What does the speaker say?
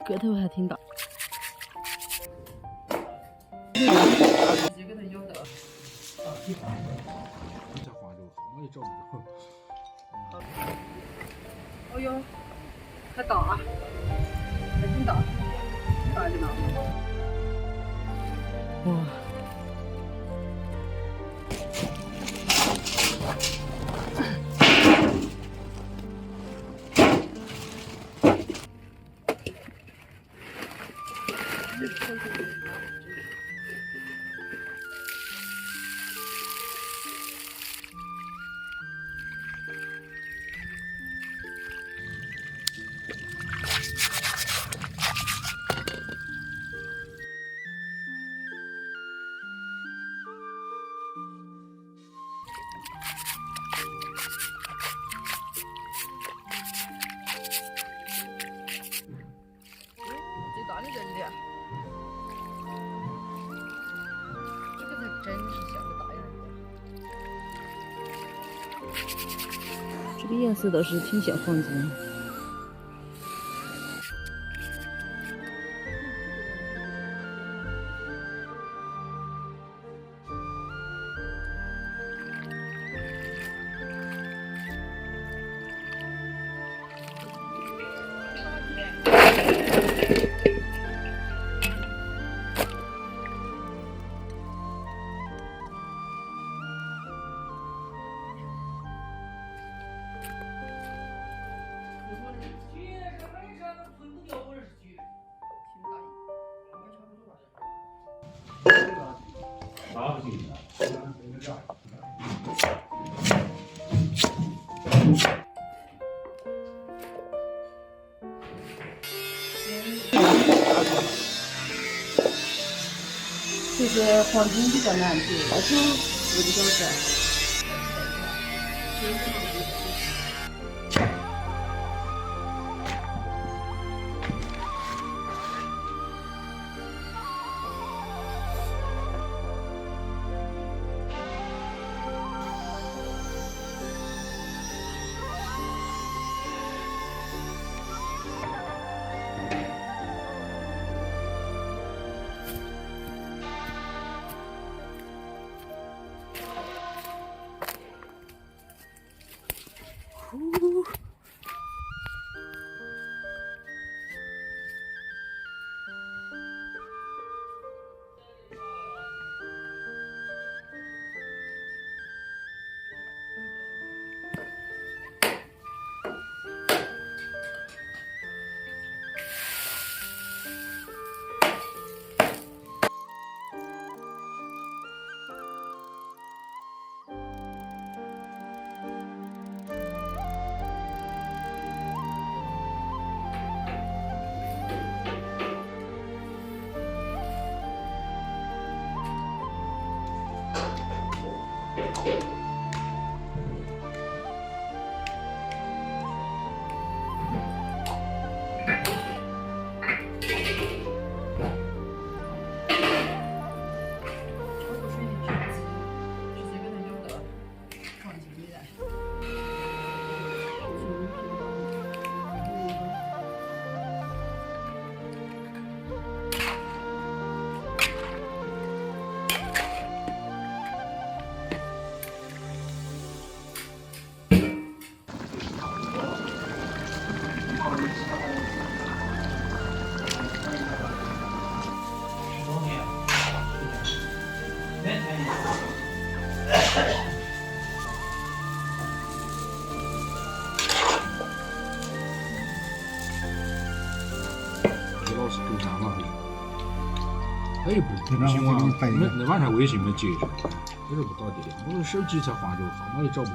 个头还挺大。直接给它咬到。你这话就号码也找不着。哦哟，还大，还挺大，挺大的呢。哇！最大的这里，这个才真是像个大眼的。这个颜色倒是挺像黄金。拿不进去。就是黄金比较难做，要求4个小时。老师给干嘛的？他也不行啊，那晚上微信没接着，这是不咋地的。我手机才换着，号码也找不着。